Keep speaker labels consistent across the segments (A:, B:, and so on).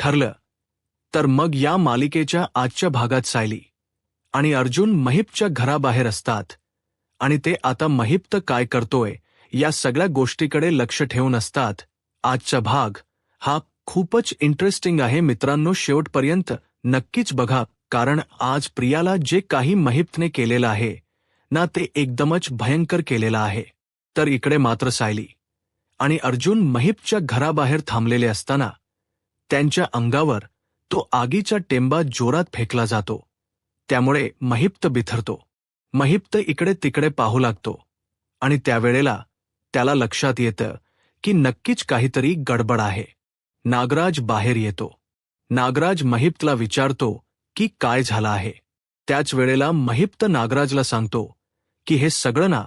A: ठरलं. तर मग या मालिकेच्या आजच्या भागात सायली आणि अर्जुन महिपच्या घराबाहेर असतात आणि ते आता महिप काय करतोय या सगळ्या गोष्टीकडे लक्ष ठेवून असतात. आजचा भाग हा खूपच इंटरेस्टिंग आहे मित्रांनो, शेवटपर्यंत नक्कीच बघा, कारण आज प्रियाला जे काही महिपने केलेलं आहे ना ते एकदमच भयंकर केलेलं आहे. तर इकडे मात्र सायली आणि अर्जुन महिपच्या घराबाहेर थांबलेले असताना त्यांच्या अंगावर तो आगीचा टेंबा जोरात फेकला जातो. त्यामुळे महिप बिथरतो. महिप इकडे तिकडे पाहू लागतो आणि त्यावेळेला त्याला लक्षात येतं की नक्कीच काहीतरी गडबड आहे. नागराज बाहेर येतो. नागराज महिपला विचारतो की काय झालं आहे. त्याच वेळेला महिप नागराजला सांगतो की हे सगळं ना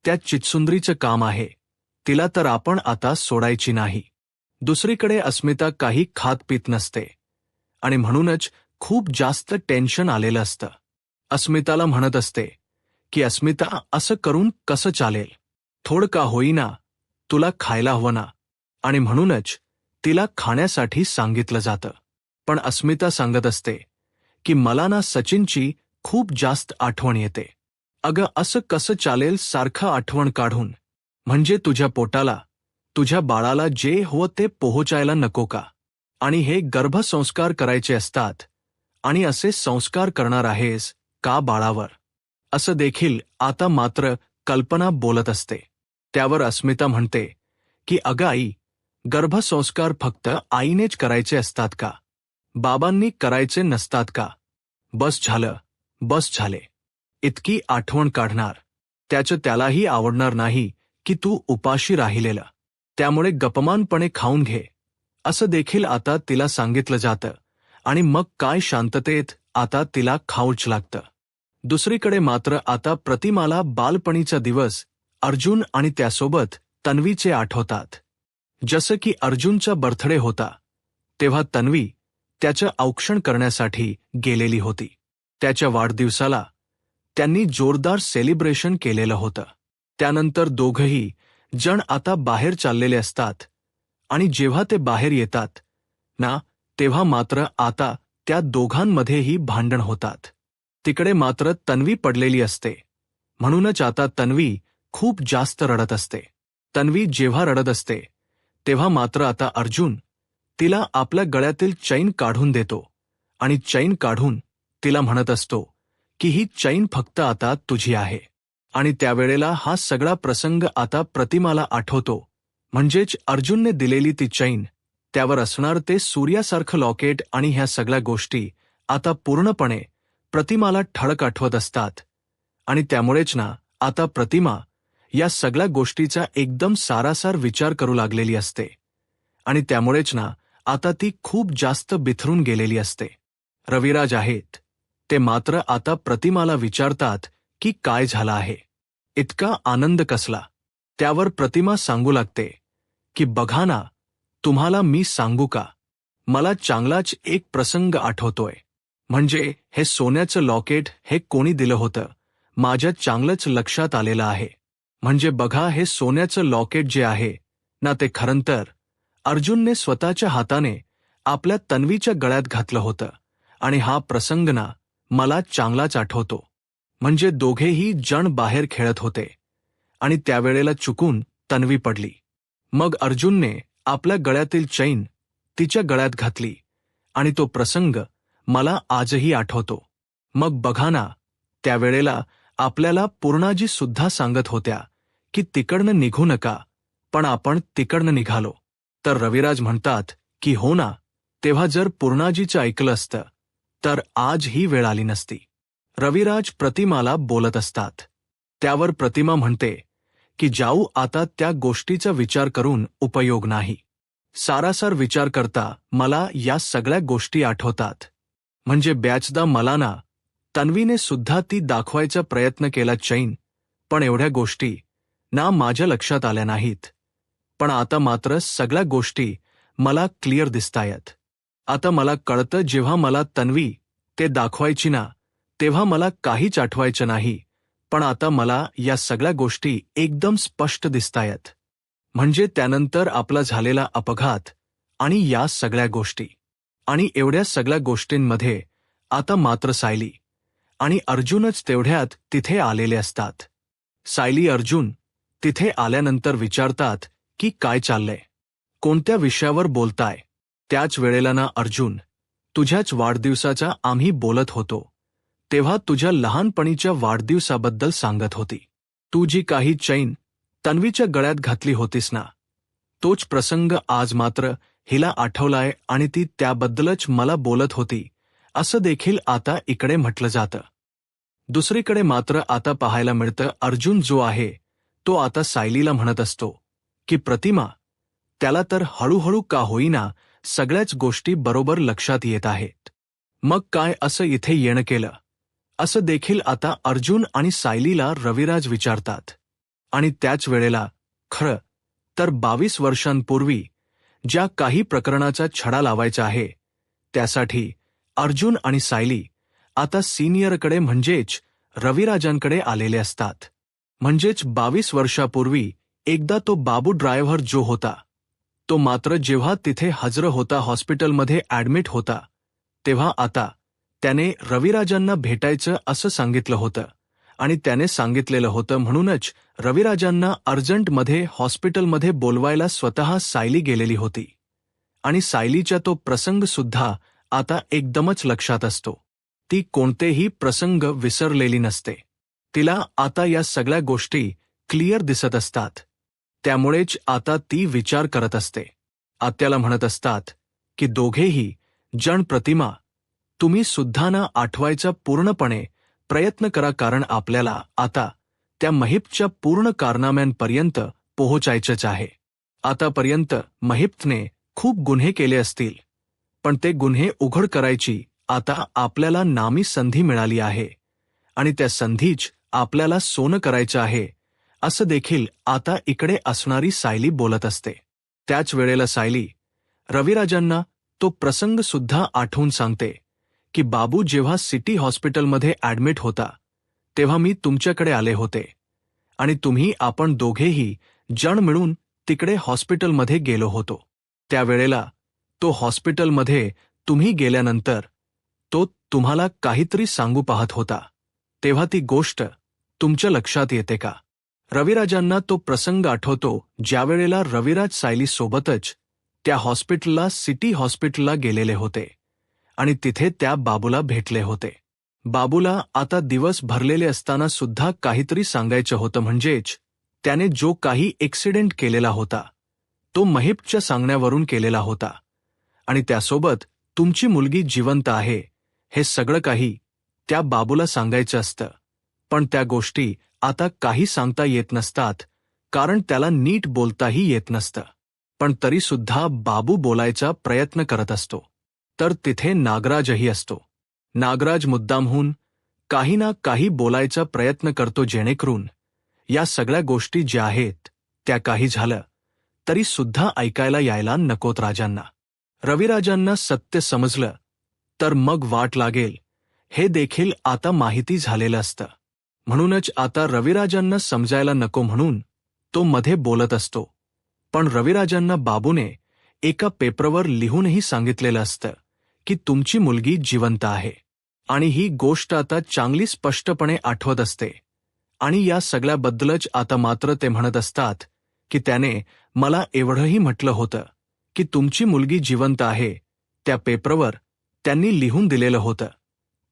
A: त्या चितसुंदरीचं काम आहे. तिला तर आपण आता सोडायची नाही. दुसरीकडे अस्मिता काही खात पीत नसते आणि म्हणूनच खूप जास्त टेन्शन आलेलं असतं. अस्मिताला म्हणत असते की अस्मिता, असं करून कसं चालेल, थोडं का होईना तुला खायला हवं ना, आणि म्हणूनच तिला खाण्यासाठी सांगितलं जातं. पण अस्मिता सांगत असते की मला ना सचिनची खूप जास्त आठवण येते. अगं असं कसं चालेल सारखं आठवण काढून, म्हणजे तुझ्या पोटाला तुझ्या बाळाला जे हवं ते पोहोचायला नको का, आणि हे गर्भसंस्कार करायचे असतात आणि असे संस्कार करणार आहेस का बाळावर, असं देखील आता मात्र कल्पना बोलत असते. त्यावर अस्मिता म्हणते की अगं आई, गर्भसंस्कार फक्त आईनेच करायचे असतात का, बाबांनी करायचे नसतात का. बस झालं, बस झाले. इतकी आठवण काढणार त्याचं त्यालाही आवडणार नाही की तू उपाशी राहिलेलं, त्यामुळे गपमानपणे खाऊन घे, असं देखील आता तिला सांगितलं जातं. आणि मग काय शांततेत आता तिला खाऊच लागतं. दुसरीकडे मात्र आता प्रतिमाला बालपणीचा दिवस अर्जुन आणि त्यासोबत तन्वीचे आठवतात. जसं की अर्जुनचा बर्थडे होता तेव्हा तन्वी त्याचं औक्षण करण्यासाठी गेलेली होती. त्याच्या वाढदिवसाला त्यांनी जोरदार सेलिब्रेशन केलेलं होतं. त्यानंतर दोघंही जण आता बाहेर चाललेले असतात आणि जेव्हा ते बाहेर येतात ना तेव्हा मात्र आता त्या दोघांमध्येही भांडण होतात. तिकडे मात्र तन्वी पडलेली असते, म्हणूनच आता तन्वी खूप जास्त रडत असते. तन्वी जेव्हा रडत असते तेव्हा मात्र आता अर्जुन तिला आपल्या गळ्यातील चैन काढून देतो आणि चैन काढून तिला म्हणत असतो की ही चैन फक्त आता तुझी आहे. आणि त्यावेळेला हा सगळा प्रसंग आता प्रतिमाला आठवतो, म्हणजेच अर्जुनने दिलेली ती चैन, त्यावर असणार ते सूर्यासारखं लॉकेट, आणि ह्या सगळ्या गोष्टी आता पूर्णपणे प्रतिमाला ठळक आठवत असतात. आणि त्यामुळेच ना आता प्रतिमा या सगळ्या गोष्टीचा एकदम सारासार विचार करू लागलेली असते आणि त्यामुळेच ना आता ती खूप जास्त बिथरून गेलेली असते. रविराज आहेत ते मात्र आता प्रतिमाला विचारतात की काय झालं आहे, इतका आनंद कसला. त्यावर प्रतिमा सांगू लागते की बघा ना, तुम्हाला मी सांगू का, मला चांगलाच एक प्रसंग आठवतोय. म्हणजे हे सोन्याचं लॉकेट हे कोणी दिलं होतं माझ्या चांगलंच लक्षात आलेलं आहे. म्हणजे बघा, हे सोन्याचं लॉकेट जे आहे ना ते खरं तर अर्जुनने स्वतःच्या हाताने आपल्या तन्वीच्या गळ्यात घातलं होतं. आणि हा प्रसंग ना मला चांगलाच आठवतो. म्हणजे दोघेही जण बाहेर खेळत होते आणि त्यावेळेला चुकून तन्वी पडली. मग अर्जुनने आपल्या गळ्यातील चैन तिच्या गळ्यात घातली आणि तो प्रसंग मला आजही आठवतो. मग बघा ना, त्यावेळेला आपल्याला पूर्णाजी सुद्धा सांगत होत्या की तिकडनं निघू नका, पण आपण तिकडनं निघालो. तर रविराज म्हणतात की हो ना, तेव्हा जर पूर्णाजीचं ऐकलं असतं तर आज ही वेळ आली नसती. रविराज प्रतिमाला बोलत असतात. त्यावर प्रतिमा म्हणते की जाऊ, आता त्या गोष्टीचा विचार करून उपयोग नाही. सारासार विचार करता मला या सगळ्या गोष्टी आठवतात. म्हणजे बॅचदा मला ना तन्वीने सुद्धा ती दाखवायचा प्रयत्न केला चैन, पण एवढ्या गोष्टी ना माझ्या लक्षात आल्या नाहीत. पण आता मात्र सगळ्या गोष्टी मला क्लिअर दिसतायत. आता मला कळतं, जेव्हा मला तन्वी ते दाखवायची ना तेव्हा मला काहीच आठवायचं नाही, पण आता मला या सगळ्या गोष्टी एकदम स्पष्ट दिसतायत. म्हणजे त्यानंतर आपला झालेला अपघात आणि या सगळ्या गोष्टी. आणि एवढ्या सगळ्या गोष्टींमध्ये आता मात्र सायली आणि अर्जुनच तेवढ्यात तिथे आलेले असतात. सायली अर्जुन तिथे आल्यानंतर विचारतात की काय चाललंय, कोणत्या विषयावर बोलताय. त्याच वेळेला ना अर्जुन, तुझ्याच वाढदिवसाचा आम्ही बोलत होतो तेव्हा तुझ्या लहानपणीच्या वाढदिवसाबद्दल सांगत होती. तू जी काही चैन तन्वीच्या गळ्यात घातली होतीस ना, तोच प्रसंग आज मात्र हिला आठवलाय आणि ती त्याबद्दलच मला बोलत होती असं देखील आता इकडे म्हटलं जातं. दुसरीकडे मात्र आता पाहायला मिळतं अर्जुन जो आहे तो आता सायलीला म्हणत असतो की प्रतिमा, त्याला तर हळूहळू का होईना सगळ्याच गोष्टी बरोबर लक्षात येत आहेत. मग काय असं इथे येणं केलं, असं देखील आता अर्जुन आणि सायलीला रविराज विचारतात. आणि त्याच वेळेला खरं तर 22 वर्षांपूर्वी ज्या काही प्रकरणाचा छडा लावायचा आहे त्यासाठी अर्जुन आणि सायली आता सिनियरकडे म्हणजेच रविराजांकडे आलेले असतात. म्हणजेच 22 वर्षापूर्वी एकदा तो बाबू ड्रायव्हर जो होता तो मात्र जेव्हा तिथे हजर होता, हॉस्पिटलमध्ये ॲडमिट होता, तेव्हा आता त्याने रविराजांना भेटायचं असं सांगितलं होतं आणि त्याने सांगितलेलं होतं म्हणूनच रविराजांना अर्जंटमध्ये हॉस्पिटलमध्ये बोलवायला स्वतः सायली गेलेली होती. आणि सायलीचा तो प्रसंग सुद्धा आता एकदमच लक्षात असतो. ती कोणतेही प्रसंग विसरलेली नसते. तिला आता या सगळ्या गोष्टी क्लिअर दिसत असतात. त्यामुळेच आता ती विचार करत असते. आत्याला म्हणत असतात की दोघेही जण प्रतिमा, तुम्ही सुद्धा ना आठवायचा पूर्णपणे प्रयत्न करा, कारण आपल्याला आता त्या महिपच्या पूर्ण कारनाम्यांपर्यंत पोहोचायचंच आहे. आतापर्यंत महिपने खूप गुन्हे केले असतील, पण ते गुन्हे उघड करायची आता आपल्याला नामी संधी मिळाली आहे आणि त्या संधीच आपल्याला सोनं करायचं आहे असं देखील आता इकडे असणारी सायली बोलत असते. त्याच वेळेला सायली रविराजांना तो प्रसंग सुद्धा आठवून सांगते की बाबू जेव्हा सिटी हॉस्पिटलमध्ये ॲडमिट होता तेव्हा मी तुमच्याकडे आले होते आणि आपण दोघेही जण मिळून तिकडे हॉस्पिटलमध्ये गेलो होतो. त्यावेळेला तो हॉस्पिटलमध्ये तुम्ही गेल्यानंतर तो तुम्हाला काहीतरी सांगू पाहत होता, तेव्हा ती गोष्ट तुमच्या लक्षात येते का? रविराजांना तो प्रसंग आठवतो ज्यावेळेला रविराज सायली सोबतच त्या हॉस्पिटलला, सिटी हॉस्पिटलला गेलेले होते आणि तिथे त्या बाबूला भेटले होते. बाबूला आता दिवस भरलेले असताना सुद्धा काहीतरी सांगायचं होतं, म्हणजेच त्याने जो काही ॲक्सिडेंट केलेला होता तो महिपच्या सांगण्यावरून केलेला होता आणि त्यासोबत तुमची मुलगी जिवंत आहे हे सगळं काही त्या बाबूला सांगायचं असतं. पण त्या गोष्टी आता काही सांगता येत नसतात, कारण त्याला नीट बोलताही येत नसतं. पण तरीसुद्धा बाबू बोलायचा प्रयत्न करत असतो. तर तिथे नागराजही असतो. नागराज मुद्दामहून काही ना काही बोलायचा प्रयत्न करतो जेणेकरून या सगळ्या गोष्टी ज्या आहेत त्या काही झालं तरी सुद्धा ऐकायला यायला नकोत राजांना. रविराजांना सत्य समजलं तर मग वाट लागेल हे देखील आता माहिती झालेलं असतं. म्हणूनच आता रविराजांना समजायला नको म्हणून तो मध्ये बोलत असतो. पण रविराजांना बाबूने एका पेपरवर लिहूनही सांगितलेलं असतं की तुमची मुलगी जिवंत आहे आणि ही गोष्ट आता चांगली स्पष्टपणे आठवत असते. आणि या सगळ्याबद्दलच आता मात्र ते म्हणत असतात की त्याने मला एवढंही म्हटलं होतं की तुमची मुलगी जिवंत आहे. त्या पेपरवर त्यांनी लिहून दिलेलं होतं,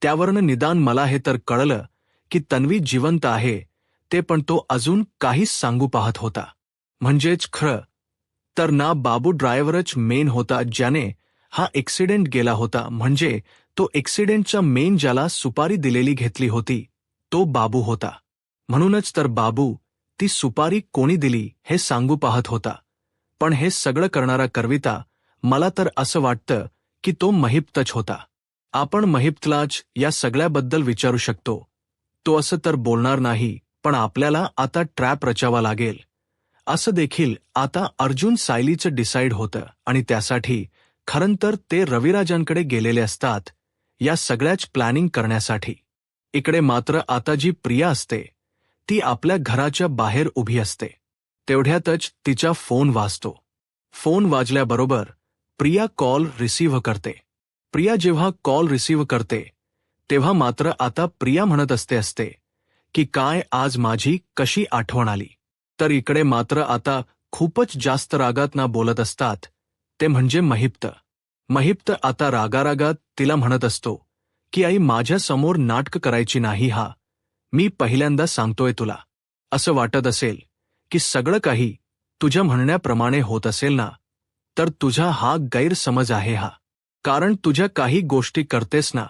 A: त्यावरनं निदान मला हे तर कळलं की तन्वी जिवंत आहे, ते पण तो अजून काहीच सांगू पाहत होता. म्हणजेच खरं तर ना बाबू ड्रायव्हरच मेन होता ज्याने हा ॲक्सिडेंट गेला होता. म्हणजे तो ॲक्सिडेंटचा मेन ज्याला सुपारी दिलेली घेतली होती तो बाबू होता. म्हणूनच तर बाबू ती सुपारी कोणी दिली हे सांगू पाहत होता. पण हे सगळं करणारा करविता मला तर असं वाटतं की तो महिप्तच होता. आपण महिप्तलाच या सगळ्याबद्दल विचारू शकतो. तो असं तर बोलणार नाही, पण आपल्याला आता ट्रॅप रचावा लागेल असं देखील आता अर्जुन सायलीचं डिसाईड होतं आणि त्यासाठी खरं तर ते रविराजांकडे गेलेले असतात या सगळ्याच प्लॅनिंग करण्यासाठी. इकडे मात्र आता जी प्रिया असते ती आपल्या घराच्या बाहेर उभी असते. तेवढ्यातच तिचा फोन वाजतो. फोन वाजल्याबरोबर प्रिया कॉल रिसीव्ह करते. प्रिया जेव्हा कॉल रिसीव्ह करते तेव्हा मात्र आता प्रिया म्हणत असते की काय आज माझी कशी आठवण आली. तर इकडे मात्र आता खूपच जास्त रागात ना बोलत असतात ते म्हणजे महिप्त आता रागारागात तिला म्हणत असतो की आई माझ्या समोर नाटक करायची नाही हा. मी पहिल्यांदा सांगतोय तुला. असं वाटत असेल की सगळं काही तुझ्या म्हणण्याप्रमाणे होत असेल ना, तर तुझा हा गैरसमज आहे हा. कारण तुझ्या काही गोष्टी करतेस ना,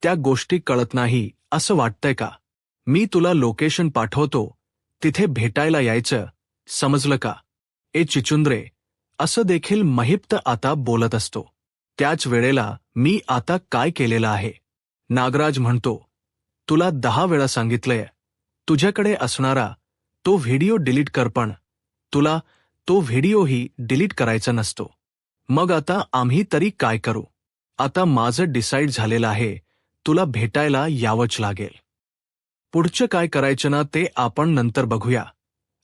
A: त्या गोष्टी कळत नाही असं वाटतंय का? मी तुला लोकेशन पाठवतो, तिथे भेटायला यायचं, समजलं का? ए चिचुंद्रे, असं देखील महिप्त आता बोलत असतो. त्याच वेळेला मी आता काय केलेलं आहे? नागराज म्हणतो, तुला 10 वेळा सांगितलंय, तुझ्याकडे असणारा तो व्हिडिओ डिलीट कर, पण तुला तो व्हिडिओही डिलीट करायचा नसतो. मग आता आम्ही तरी काय करू? आता माझं डिसाईड झालेलं आहे, तुला भेटायला यावंच लागेल. पुढचं काय करायचं ना ते आपण नंतर बघूया,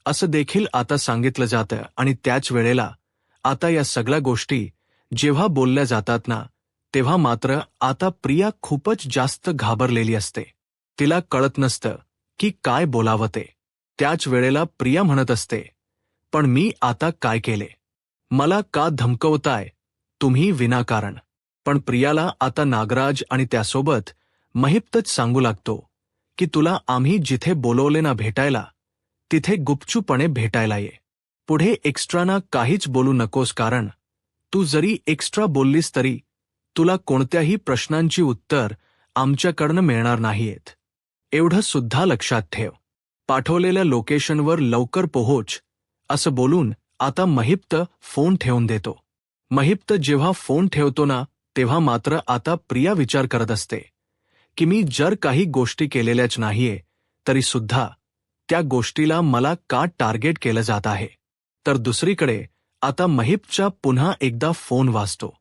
A: असं देखील आता सांगितलं जातं. आणि त्याच वेळेला आता या सगळ्या गोष्टी जेव्हा बोलल्या जातात ना, तेव्हा मात्र आता प्रिया खूपच जास्त घाबरलेली असते. तिला कळत नसतं की काय बोलावं ते. त्याच वेळेला प्रिया म्हणत असते, पण मी आता काय केले? मला का धमकवताय तुम्ही विनाकारण? पण प्रियाला आता नागराज आणि त्यासोबत महिप्तच सांगू लागतो की तुला आम्ही जिथे बोलवले ना भेटायला, तिथे गुपचूपणे भेटायला ये. पुढे एक्स्ट्राना काहीच बोलू नकोस, कारण तू जरी एक्स्ट्रा बोललीस तरी तुला कोणत्याही प्रश्नांची उत्तर आमच्याकडनं मिळणार नाहीयेत. एवढं सुद्धा लक्षात ठेव. पाठवलेल्या लोकेशनवर लवकर पोहोच, असं बोलून आता महिप्त फोन ठेवून देतो. महिप्त जेव्हा फोन ठेवतो ना, तेव्हा मात्र आता प्रिया विचार करत असते की मी जर काही गोष्टी केलेल्याच नाहीये, तरी सुद्धा त्या गोष्टीला मला का टार्गेट केलं जात आहे. तर दुसरीकडे आता महिपचा पुन्हा एकदा फोन वाजतो.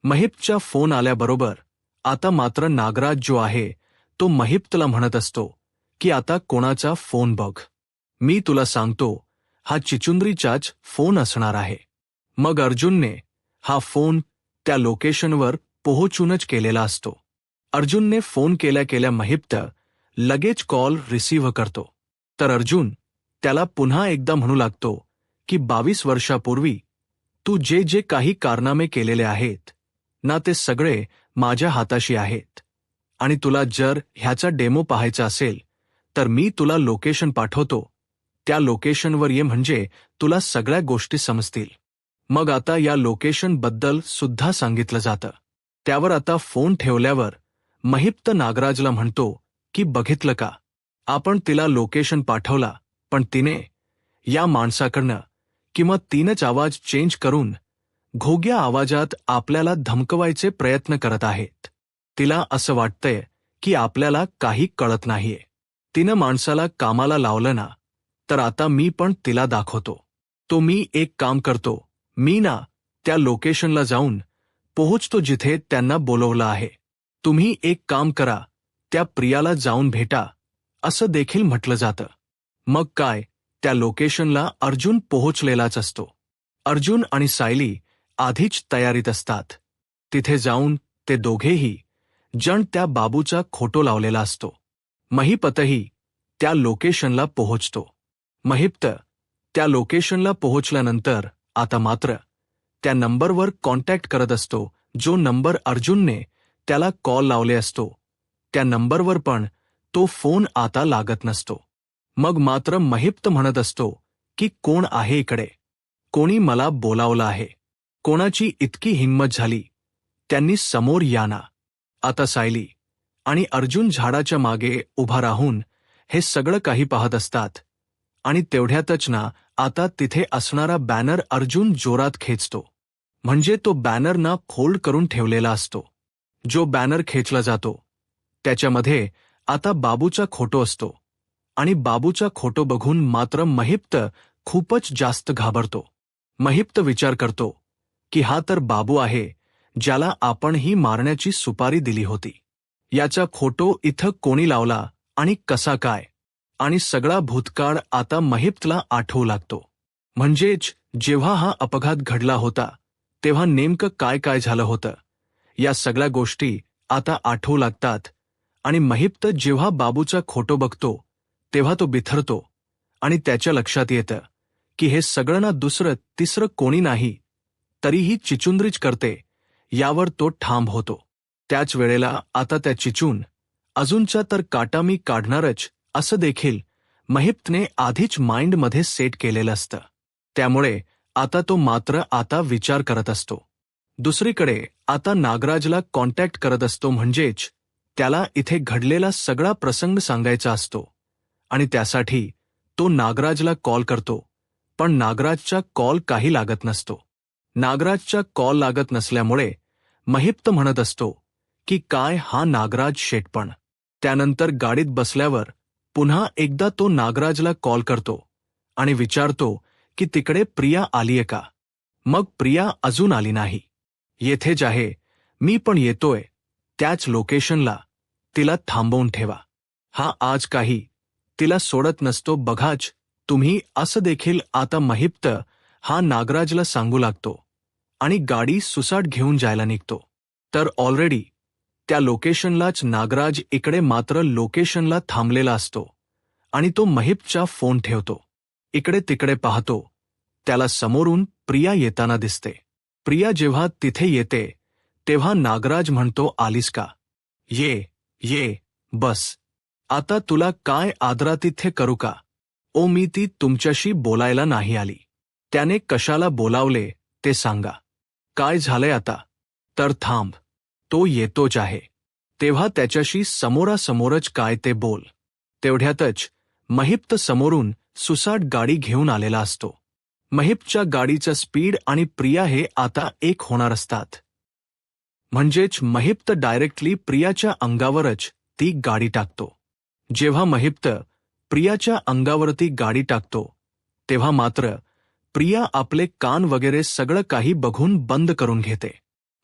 A: महिपचा फोन आल्याबरोबर आता मात्र नागराज जो आहे तो महिप्तला म्हणत असतो की आता कोणाचा फोन बघ. मी तुला सांगतो, हा चिचुंद्रीचाच फोन असणार आहे. मग अर्जुनने हा फोन त्या लोकेशनवर पोहोचूनच केलेला असतो. अर्जुनने फोन केल्या महिप्त लगेच कॉल रिसीव्ह करतो. तर अर्जुन त्याला पुन्हा एकदा म्हणू लागतो की 22 वर्षापूर्वी तू जे जे काही कारनामे केलेले आहेत ना, ते सगळे माझ्या हाताशी आहेत. आणि तुला जर ह्याचा डेमो पाहायचा असेल तर मी तुला लोकेशन पाठवतो, त्या लोकेशनवर ये, म्हणजे तुला सगळ्या गोष्टी समजतील. मग आता या लोकेशन बद्दल सुद्धा सांगितलं जातं. त्यावर आता फोन ठेवल्यावर महिप्त नागराजला म्हणतो की बघितलं का, आपण तिला लोकेशन पाठवला, पण तिने या माणसाकडनं किंवा तीनच आवाज चेंज करून घोग्या आवाजात आपल्याला धमकवायचे प्रयत्न करत आहेत. तिला असं वाटतंय की आपल्याला काही कळत नाहीये. तिनं माणसाला कामाला लावलं ना, तर आता मी पण तिला दाखवतो. तो मी एक काम करतो, मी ना त्या लोकेशनला जाऊन पोहोचतो जिथे त्यांना बोलवलं आहे. तुम्ही एक काम करा, त्या प्रियाला जाऊन भेटा, असं देखील म्हटलं जातं. मग काय, त्या लोकेशनला अर्जुन पोहोचलेलाच असतो. अर्जुन आणि सायली आधीच तयारीत असतात. तिथे जाऊन ते दोघेही जण त्या बाबूचा खोटो लावलेला असतो. महिपतही त्या लोकेशनला पोहोचतो. महिप्त त्या लोकेशनला पोहोचल्यानंतर आता मात्र त्या नंबरवर कॉन्टॅक्ट करत असतो, जो नंबर अर्जुनने त्याला कॉल लावले असतो. त्या नंबरवर पण तो फोन आता लागत नसतो. मग मात्र महिप्त म्हणत असतो की कोण आहे इकडे? कोणी मला बोलावलं आहे? कोणाची इतकी हिंमत झाली? त्यांनी समोर या ना. आता सायली आणि अर्जुन झाडाच्या मागे उभा राहून हे सगळं काही पाहत असतात. आणि तेवढ्यातच ना आता तिथे असणारा बॅनर अर्जुन जोरात खेचतो. म्हणजे तो बॅनर ना फोल्ड करून ठेवलेला असतो. जो बॅनर खेचला जातो त्याच्यामध्ये आता बाबूचा खोटो असतो. आणि बाबूचा खोटो बघून मात्र महिप्त खूपच जास्त घाबरतो. महिप्त विचार करतो की हा तर बाबू आहे ज्याला आपण ही मारण्याची सुपारी दिली होती. याचा खोटो इथं कोणी लावला आणि कसा काय? आणि सगळा भूतकाळ आता महिप्तला आठवू लागतो. म्हणजेच जेव्हा हा अपघात घडला होता तेव्हा नेमकं काय काय झालं होतं या सगळ्या गोष्टी आता आठवू लागतात आणि महिप्त जेव्हा बाबूचा खोटं बघतो तेव्हा तो बिथरतो आणि त्याच्या लक्षात येतं की हे सगळं ना दुसरं तिसरं कोणी नाही, तरीही चिचुंद्रीच करते यावर तो ठाम होतो. त्याच वेळेला आता त्या चिचून अजूनचा तर काटा मी काढणारच असं देखील महिप्तने आधीच माइंडमध्ये सेट केलेलं असतं. त्यामुळे आता तो मात्र आता विचार करत असतो. दुसरीकडे आता नागराजला कॉन्टॅक्ट करत असतो, म्हणजेच त्याला इथे घडलेला सगळा प्रसंग सांगायचा असतो आणि त्यासाठी तो नागराजला कॉल करतो. पण नागराजचा कॉल काही लागत नसतो. नागराजचा कॉल लागत नसल्यामुळे महिप्त म्हणत असतो की काय हा नागराज शेटपण. त्यानंतर गाडीत बसल्यावर पुन्हा एकदा तो नागराजला कॉल करतो आणि विचारतो की तिकडे प्रिया आलीये का. मग प्रिया अजून आली नाही. येथेच आहे, मी पण येतोय त्याच लोकेशनला, तिला थांबवून ठेवा. हा आज काही तिला सोडत नसतो बघाच तुम्ही, असं देखील आता महिप्त हा नागराजला सांगू लागतो आणि गाडी सुसाट घेऊन जायला निघतो. तर ऑलरेडी त्या लोकेशनलाच नागराज इकडे मात्र लोकेशनला थांबलेला असतो आणि तो महिप्तचा फोन ठेवतो. इकडे तिकडे पाहतो, त्याला समोरून प्रिया येताना दिसते. प्रिया जेव्हा तिथे येते तेव्हा नागराज म्हणतो, आलीस का? ये बस. आता तुला काय आदरातिथ्य करू का? ओ मी ती तुमच्याशी बोलायला नाही आली. त्याने कशाला बोलावले ते सांगा. काय झालंय आता? तर थांब, तो येतोच आहे. तेव्हा त्याच्याशी समोरासमोरच काय ते बोल. तेवढ्यातच महिप्त समोरून सुसाट गाडी घेऊन आलेला असतो. महिप्तच्या गाडीचा स्पीड आणि प्रिया हे आता एक होणार असतात. म्हणजेच महिप्त डायरेक्टली प्रियाच्या अंगावरच ती गाडी टाकतो. जेव्हा महिप्त प्रियाच्या अंगावरती गाडी टाकतो तेव्हा मात्र प्रिया आपले कान वगैरे सगळं काही बघून बंद करून घेते.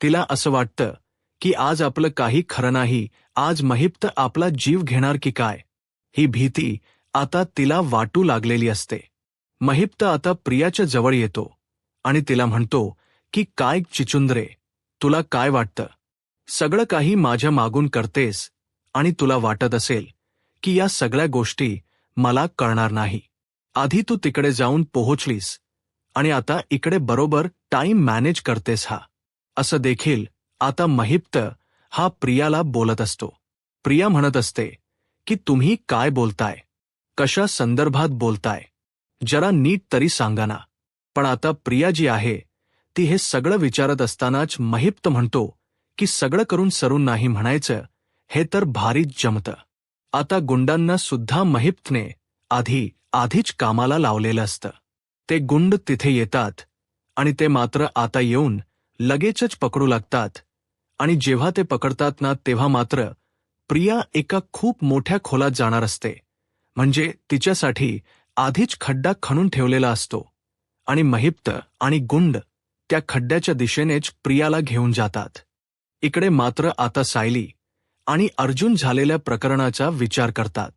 A: तिला असं वाटतं की आज आपलं काही खरं नाही, आज महिप्त आपला जीव घेणार की काय, ही भीती आता तिला वाटू लागलेली असते. महिप्त आता प्रियाच्या जवळ येतो आणि तिला म्हणतो की काय चिचुंद्रे, तुला काय वाटतं? सगळं काही माझ्या मागून करतेस आणि तुला वाटत असेल की या सगळ्या गोष्टी मला कळणार नाही. आधी तू तिकडे जाऊन पोहोचलीस आणि आता इकडे बरोबर टाइम मॅनेज करतेस हा, असं देखील आता महिप्त हा प्रियाला बोलत असतो. प्रिया म्हणत असते की तुम्ही काय बोलताय, कशा संदर्भात बोलताय, जरा नीट तरी सांगा ना. पण आता प्रिया जी आहे ती हे सगळं विचारत असतानाच महिप्त म्हणतो की सगळं करून सरून नाही म्हणायचं, हे तर भारीच जमतं. आता गुंडांना सुद्धा महिप्तने आधीच कामाला लावलेलं असतं. ते गुंड तिथे येतात आणि ते मात्र आता येऊन लगेचच पकडू लागतात आणि जेव्हा ते पकडतात ना तेव्हा मात्र प्रिया एका खूप मोठ्या खोलात जाणार असते. म्हणजे तिच्यासाठी आधीच खड्डा खणून ठेवलेला असतो आणि महिप्त आणि गुंड त्या खड्ड्याच्या दिशेनेच प्रियाला घेऊन जातात. इकडे मात्र आता सायली आणि अर्जुन झालेल्या प्रकरणाचा विचार करतात.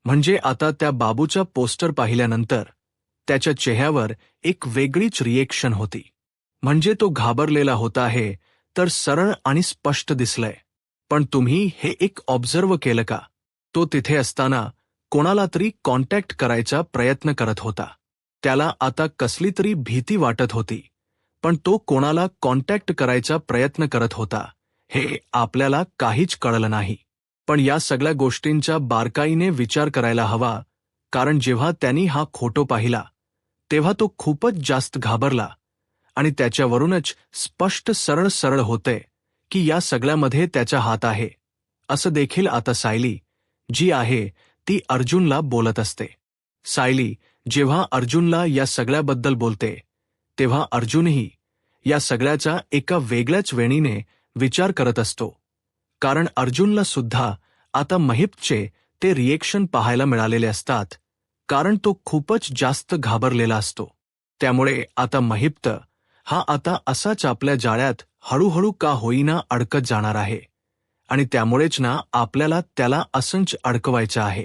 A: म्हणजे आता त्या बाबूचा पोस्टर पाहिल्यानंतर त्याच्या चेहऱ्यावर एक वेगळीच रिएक्शन होती. म्हणजे तो घाबरलेला होता हे तर सरळ आणि स्पष्ट दिसलंय. पण तुम्ही हे एक ऑब्झर्व केलं का? तो तिथे असताना कोणाला तरी कॉन्टॅक्ट करायचा प्रयत्न करत होता. त्याला आता कसली तरी भीती वाटत होती, पण तो कोणाला कॉन्टॅक्ट करायचा प्रयत्न करत होता हे आपल्याला काहीच कळलं नाही. पण या सगळ्या गोष्टींचा बारकाईने विचार करायला हवा, कारण जेव्हा त्यांनी हा फोटो पाहिला तेव्हा तो खूपच जास्त घाबरला आणि त्याच्यावरूनच स्पष्ट सरळ होतंय की या सगळ्यामध्ये त्याचा हात आहे. असं देखील आता सायली जी आहे ती अर्जुनला बोलत असते. सायली जेव्हा अर्जुनला या सगळ्याबद्दल बोलते तेव्हा अर्जुनही या सगळ्याचा एका वेगळ्याच वेणीने विचार करत असतो, कारण अर्जुनला सुद्धा आता महिप्तचे ते रिएक्शन पाहायला मिळालेले असतात, कारण तो खूपच जास्त घाबरलेला असतो. त्यामुळे आता महिप्त हा आता असाच आपल्या जाळ्यात हळूहळू का होईना अडकत जाणार आहे आणि त्यामुळेच ना आपल्याला त्याला असंच अडकवायचं आहे.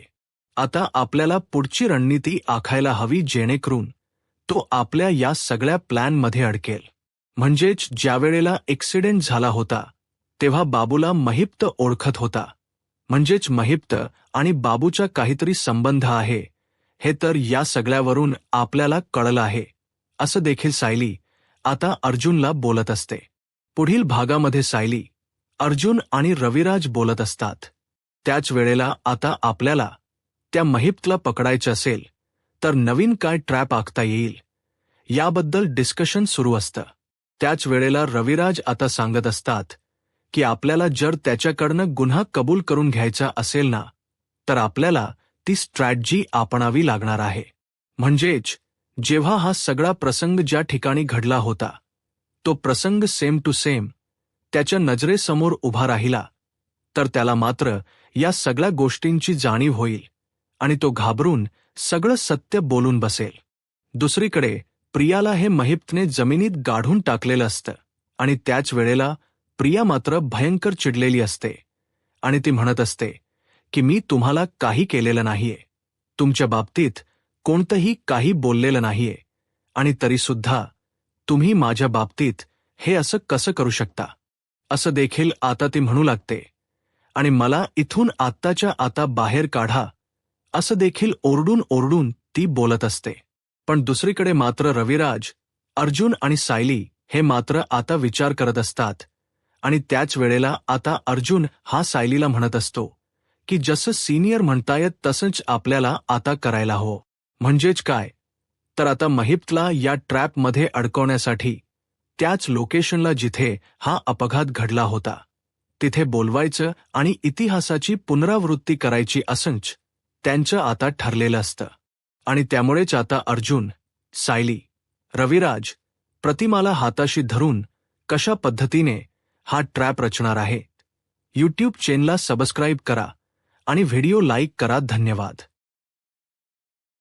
A: आता आपल्याला पुढची रणनीती आखायला हवी जेणेकरून तो आपल्या या सगळ्या प्लॅनमध्ये अडकेल. म्हणजेच ज्यावेळेला ॲक्सिडेंट झाला होता तेव्हा बाबूला महिप्त ओळखत होता. म्हणजेच महिप्त आणि बाबूचा काहीतरी संबंध आहे हे तर या सगळ्यावरून आपल्याला कळलं आहे, असं देखील सायली आता अर्जुनला बोलत असते. पुढील भागामध्ये सायली, अर्जुन आणि रविराज बोलत असतात. त्याच वेळेला आता आपल्याला त्या महिप्तला पकडायचं असेल तर नवीन काय ट्रॅप आखता येईल याबद्दल डिस्कशन सुरू असतं. त्याच वेळेला रविराज आता सांगत असतात की आपल्याला जर त्याच्याकडनं गुन्हा कबूल करून घ्यायचा असेल ना, तर आपल्याला ती स्ट्रॅटजी आपणावी लागणार आहे. म्हणजेच जेव्हा हा सगळा प्रसंग ज्या ठिकाणी घडला होता तो प्रसंग सेम टू सेम त्याच्या नजरेसमोर उभा राहिला तर त्याला मात्र या सगळ्या गोष्टींची जाणीव होईल आणि तो घाबरून सगळं सत्य बोलून बसेल. दुसरीकडे प्रियाला हे महिप्तने जमिनीत गाढून टाकलेलं असतं आणि त्याच वेळेला प्रिया मात्र भयंकर चिडलेली असते आणि ती म्हणत असते की मी तुम्हाला काही केलेलं नाहीये, तुमच्या बाबतीत कोणतंही काही बोललेलं नाहीये आणि तरीसुद्धा तुम्ही माझ्या बाबतीत हे असं कसं करू शकता, असं देखील आता ती म्हणू लागते आणि मला इथून आत्ताच्या आता बाहेर काढा, असं देखील ओरडून ओरडून ती बोलत असते. पण दुसरीकडे मात्र रविराज, अर्जुन आणि सायली हे मात्र आता विचार करत असतात आणि त्याच वेळेला आता अर्जुन हा सायलीला म्हणत असतो की जसं सिनियर म्हणतायत तसंच आपल्याला आता करायला हवं. म्हणजेच काय, तर आता महिप्तला या ट्रॅपमध्ये अडकवण्यासाठी त्याच लोकेशनला जिथे हा अपघात घडला होता तिथे बोलवायचं आणि इतिहासाची पुनरावृत्ती करायची असंच त्यांचं आता ठरलेलं असतं. आणि त्यामुळेच आता अर्जुन, सायली, रविराज प्रतिमाला हाताशी धरून कशा पद्धतीने हा ट्रॅप रचणार आहे. यूट्यूब चॅनलला सबस्क्राईब करा आणि व्हिडिओ लाईक करा. धन्यवाद.